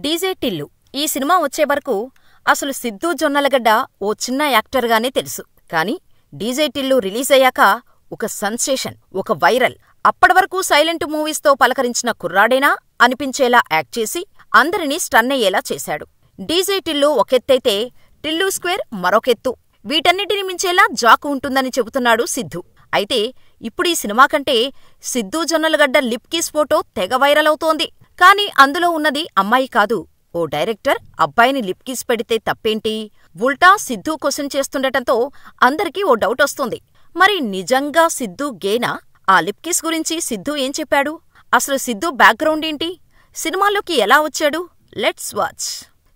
DJ Tillu ఈ cinema వచ్చే వరకు అసలు సిద్ధూ జొన్నలగడ్డ ఓ చిన్న యాక్టర్గానే తెలుసు. కానీ డీజే టిల్లు రిలీజయ్యాక ఒక సెన్సేషన్, ఒక వైరల్. అప్పటివరకు సైలెంట్ మూవీస్తో పలకరించిన కుర్రాడేనా అనిపించేలా యాక్ట్ చేసి అందరినీ స్టన్నయ్యేలా చేశాడు. డీజే టిల్లు ఒకెత్తైతే టిల్లు స్క్వేర్ మరొకెత్తు. వీటన్నిటిని మించేలా జాకు ఉంటుందని చెబుతున్నాడు సిద్ధూ. అయితే ఇప్పుడీ సినిమా కంటే Siddhu Jonnalagadda lip kiss photo తెగ వైరల్ అవుతోంది. కానీ అందులో ఉన్నది అమ్మాయి కాదు, ఓ డైరెక్టర్ అబ్బాయిని లిప్ కిస్ పెడితే తప్పేంటి? ఉల్టా సిద్ధూ క్వశ్చన్ చేస్తుండటంతో అందరికీ ఓ డౌట్ వస్తుంది. మరి నిజంగా సిద్ధూ గేనా? ఆ లిప్ కిస్ గురించి సిద్ధూ ఏం చెప్పాడు? అసలు సిద్ధూ బ్యాక్గ్రౌండ్ ఏంటి? సినిమాలోకి ఎలా వచ్చాడు? Let's watch.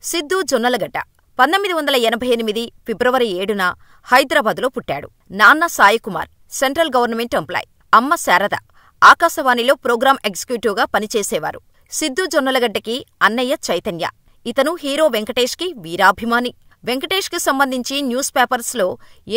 సిద్ధూ జొన్నలగడ్డ 1988 ఫిబ్రవరి 7న హైదరాబాదులో పుట్టాడు. నాన్న సాయికుమార్, సెంట్రల్ గవర్నమెంట్ ఎంప్లాయ్. అమ్మ శారద, ఆకాశవాణిలో ప్రోగ్రాం ఎగ్జిక్యూటివ్గా పనిచేసేవారు. సిద్ధూ జొన్నలగడ్డకి అన్నయ్య చైతన్య. ఇతను హీరో వెంకటేష్కి వీరాభిమాని. వెంకటేష్కి సంబంధించి న్యూస్ పేపర్స్లో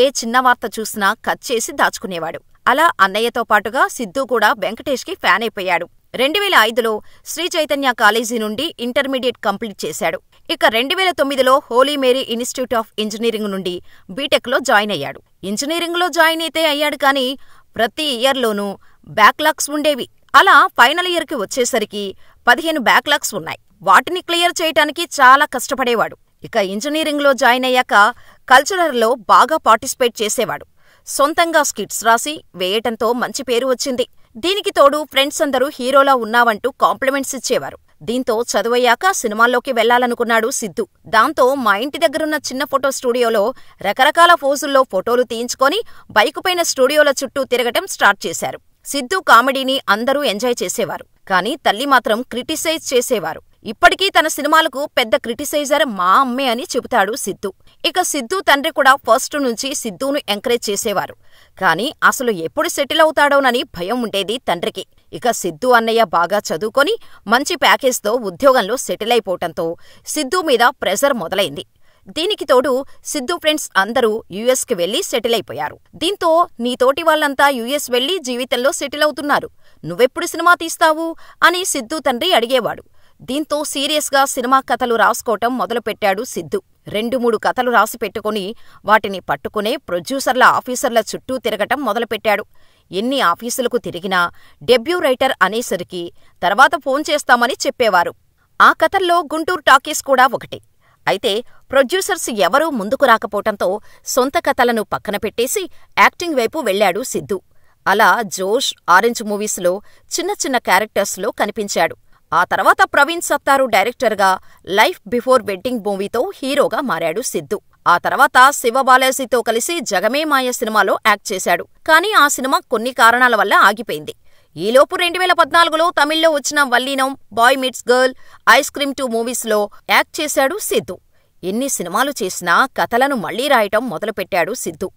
ఏ చిన్న వార్త చూసినా కట్ చేసి దాచుకునేవాడు. అలా అన్నయ్యతో పాటుగా సిద్ధూ కూడా వెంకటేష్కి ఫ్యాన్ అయిపోయాడు. 2005లో శ్రీ చైతన్య కాలేజీ నుండి ఇంటర్మీడియట్ కంప్లీట్ చేశాడు. ఇక 2009లో Holy Mary Institute of Engineering నుండి బీటెక్లో జాయిన్ అయ్యాడు. ఇంజనీరింగ్లో జాయిన్ అయితే అయ్యాడు కానీ ప్రతి ఇయర్లోనూ బ్యాక్లాగ్స్ ఉండేవి. అలా ఫైనల్ ఇయర్కి వచ్చేసరికి 15 బ్యాక్లాగ్స్ ఉన్నాయి. వాటిని క్లియర్ చేయటానికి చాలా కష్టపడేవాడు. ఇక ఇంజనీరింగ్లో జాయిన్ అయ్యాక కల్చరల్లో బాగా పార్టిసిపేట్ చేసేవాడు. సొంతంగా స్కిట్స్ రాసి వేయటంతో మంచి పేరు వచ్చింది. దీనికి తోడు ఫ్రెండ్స్ అందరూ హీరోలా ఉన్నావంటూ కాంప్లిమెంట్స్ ఇచ్చేవారు. దీంతో చదువయ్యాక సినిమాల్లోకి వెళ్లాలనుకున్నాడు సిద్ధూ. దాంతో మా ఇంటి దగ్గరున్న చిన్న ఫోటో స్టూడియోలో రకరకాల ఫోజుల్లో ఫోటోలు తీయించుకొని బైకుపైన స్టూడియోల చుట్టూ తిరగటం స్టార్ట్ చేశారు. సిద్ధూ కామెడీని అందరూ ఎంజాయ్ చేసేవారు. కానీ తల్లి మాత్రం క్రిటిసైజ్ చేసేవారు. ఇప్పటికీ తన సినిమాలకు పెద్ద క్రిటిసైజర్ మా అమ్మే అని చెబుతాడు సిద్ధూ. ఇక సిద్ధూ తండ్రి కూడా ఫస్ట్ నుంచి సిద్ధూను ఎంకరేజ్ చేసేవారు. కానీ అసలు ఎప్పుడు సెటిల్ అవుతాడోనని భయం ఉండేది తండ్రికి. ఇక సిద్ధూ అన్నయ్య బాగా చదువుకొని మంచి ప్యాకేజ్తో ఉద్యోగంలో సెటిల్ అయిపోవటంతో సిద్ధూ మీద ప్రెజర్ మొదలైంది. దీనికి తోడు సిద్ధూ ఫ్రెండ్స్ అందరూ యుఎస్కి వెళ్లి సెటిల్ అయిపోయారు. దీంతో నీతోటి వాళ్లంతా యుఎస్ వెళ్లి జీవితంలో సెటిల్ అవుతున్నారు, నువ్వెప్పుడు సినిమా తీస్తావు అని సిద్ధూ తండ్రి అడిగేవాడు. దీంతో సీరియస్గా సినిమా కథలు రాసుకోవటం మొదలుపెట్టాడు సిద్ధూ. 2-3 కథలు రాసి పెట్టుకుని వాటిని పట్టుకునే ప్రొడ్యూసర్ల ఆఫీసర్ల చుట్టూ తిరగటం మొదలుపెట్టాడు. ఎన్ని ఆఫీసులకు తిరిగినా డెబ్యూ రైటర్ అనేసరికి తర్వాత ఫోన్ చేస్తామని చెప్పేవారు. ఆ కథల్లో గుంటూరు టాకీస్ కూడా ఒకటి. అయితే ప్రొడ్యూసర్స్ ఎవరూ ముందుకు రాకపోవటంతో సొంత కథలను పక్కన పెట్టేసి యాక్టింగ్ వైపు వెళ్లాడు సిద్ధూ. అలా జోష్, ఆరెంజ్ మూవీస్లో చిన్న చిన్న క్యారెక్టర్స్లో కనిపించాడు. ఆ తర్వాత ప్రవీణ్ సత్తారు డైరెక్టర్గా లైఫ్ బిఫోర్ వెడ్డింగ్ మూవీతో హీరోగా మారాడు సిద్ధూ. ఆ తర్వాత శివబాలాజీతో కలిసి జగమే మాయ సినిమాలో యాక్ట్ చేశాడు. కానీ ఆ సినిమా కొన్ని కారణాల వల్ల ఆగిపోయింది. ఈలోపు 2014లో తమిళ్లో వచ్చిన Vallinam, boy meets girl, ice cream 2 మూవీస్లో యాక్ట్ చేశాడు సిద్ధూ. ఎన్ని సినిమాలు చేసినా కథలను మళ్లీ రాయటం మొదలుపెట్టాడు సిద్ధూ.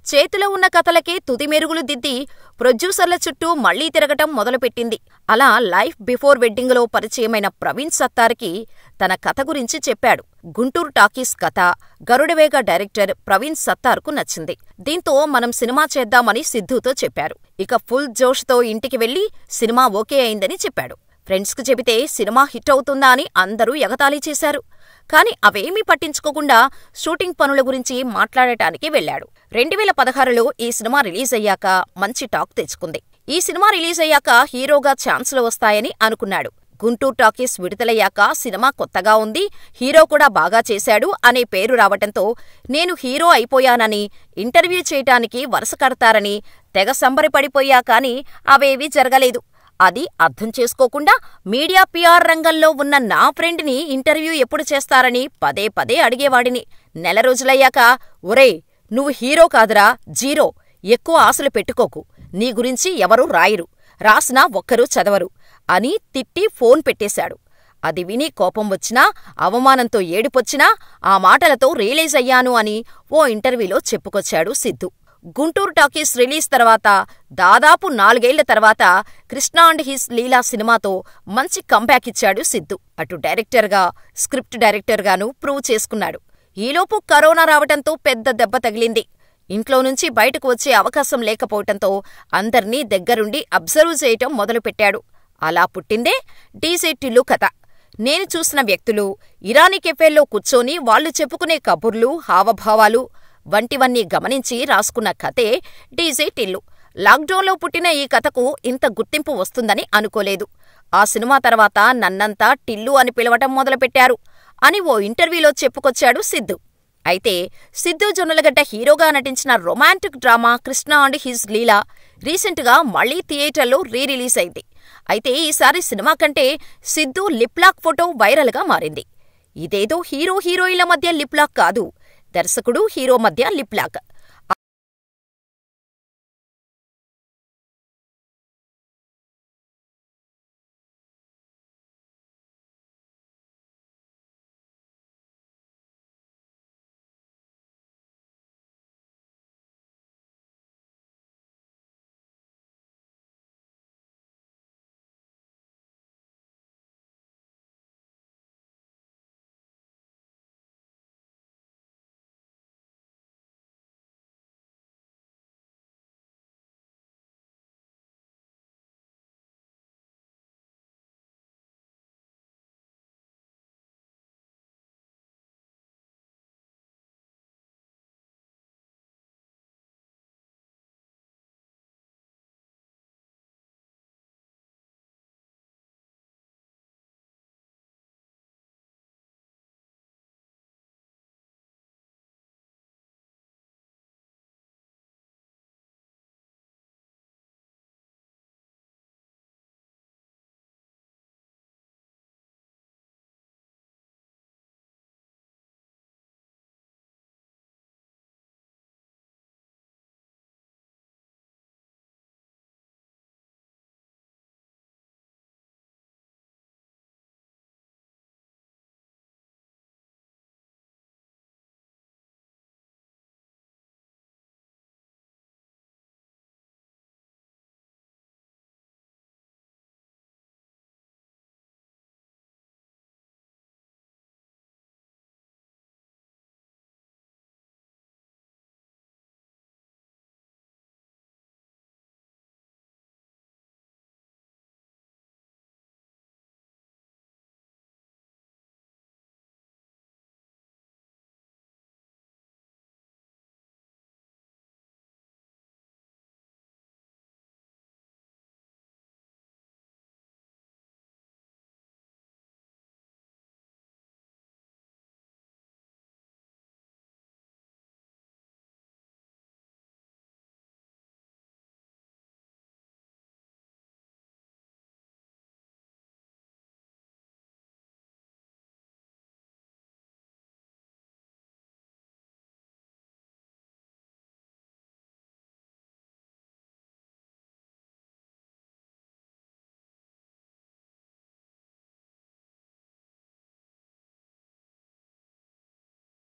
చేతిలో ఉన్న కథలకే తుది మెరుగులు దిద్ది ప్రొడ్యూసర్ల చుట్టూ మళ్లీ తిరగటం మొదలుపెట్టింది. అలా లైఫ్ బిఫోర్ వెడ్డింగ్లో పరిచయమైన ప్రవీణ్ సత్తార్కి తన కథ గురించి చెప్పాడు. గుంటూరు టాకీస్ కథ గరుడవేగ డైరెక్టర్ ప్రవీణ్ సత్తార్కు నచ్చింది. దీంతో మనం సినిమా చేద్దామని సిద్ధూతో చెప్పారు. ఇక ఫుల్ జోష్తో ఇంటికి వెళ్లి సినిమా ఓకే అయిందని చెప్పాడు. ఫ్రెండ్స్కి చెబితే సినిమా హిట్ అవుతుందా అని అందరూ ఎగతాళి చేశారు. కానీ అవేమీ పట్టించుకోకుండా షూటింగ్ పనుల గురించి మాట్లాడటానికి వెళ్లాడు. 2016లో ఈ సినిమా రిలీజ్ అయ్యాక మంచి టాక్ తెచ్చుకుంది. ఈ సినిమా రిలీజ్ అయ్యాక హీరోగా ఛాన్సులు వస్తాయని అనుకున్నాడు. గుంటూరు టాకీస్ విడుదలయ్యాక సినిమా కొత్తగా ఉంది, హీరో కూడా బాగా చేశాడు అనే పేరు రావటంతో నేను హీరో అయిపోయానని ఇంటర్వ్యూ చేయటానికి వరుస కడతారని తెగ సంబరపడిపోయా. కానీ అవేవీ జరగలేదు. అది అర్థం చేసుకోకుండా మీడియా పిఆర్ రంగంలో ఉన్న నా ఫ్రెండ్ని ఇంటర్వ్యూ ఎప్పుడు చేస్తారని పదే పదే అడిగేవాడిని. నెల రోజులయ్యాక, ఒరేయ్ నువ్వు హీరో కాదురా, జీరో, ఎక్కువ ఆశలు పెట్టుకోకు, నీ గురించి ఎవరూ రాయరు, రాసినా ఒక్కరూ చదవరు అని తిట్టి ఫోన్ పెట్టేశాడు. అది విని కోపం వచ్చినా, అవమానంతో ఏడుపొచ్చినా ఆ మాటలతో రియలైజ్ అయ్యాను అని ఓ ఇంటర్వ్యూలో చెప్పుకొచ్చాడు సిద్ధూ. గుంటూరు టాకీస్ రిలీజ్ తర్వాత దాదాపు 4 ఏళ్ల తర్వాత కృష్ణ అండ్ హిస్ లీలా సినిమాతో మంచి కంబ్యాక్ ఇచ్చాడు సిద్ధూ. అటు డైరెక్టర్గా, స్క్రిప్ట్ డైరెక్టర్గానూ ప్రూవ్ చేసుకున్నాడు. ఈలోపు కరోనా రావటంతో పెద్ద దెబ్బ తగిలింది. ఇంట్లో నుంచి బయటకు వచ్చే అవకాశం లేకపోవటంతో అందర్నీ దగ్గరుండి అబ్జర్వ్ చేయటం మొదలుపెట్టాడు. అలా పుట్టిందే డీజే టిల్లు కథ. నేను చూసిన వ్యక్తులు, ఇరానీ కెఫేల్లో కూర్చొని వాళ్లు చెప్పుకునే కబుర్లు, హావభావాలు వంటివన్నీ గమనించి రాసుకున్న కథే డీజే టిల్లు. లాక్డౌన్లో పుట్టిన ఈ కథకు ఇంత గుర్తింపు వస్తుందని అనుకోలేదు. ఆ సినిమా తర్వాత నన్నంతా టిల్లు అని పిలవటం మొదలుపెట్టారు అని ఓ ఇంటర్వ్యూలో చెప్పుకొచ్చాడు సిద్ధు. అయితే సిద్ధు జొన్నలగడ్డ హీరోగా నటించిన romantic drama Krishna and his Leela రీసెంట్గా మళ్లీ థియేటర్లో రిలీజ్ అయింది. అయితే ఈసారి సినిమా కంటే సిద్ధు లిప్లాక్ ఫోటో వైరల్గా మారింది. ఇదేదో హీరో హీరోయిన్ల మధ్య లిప్లాక్ కాదు, దర్శకుడు హీరో మధ్య లిప్లాక్.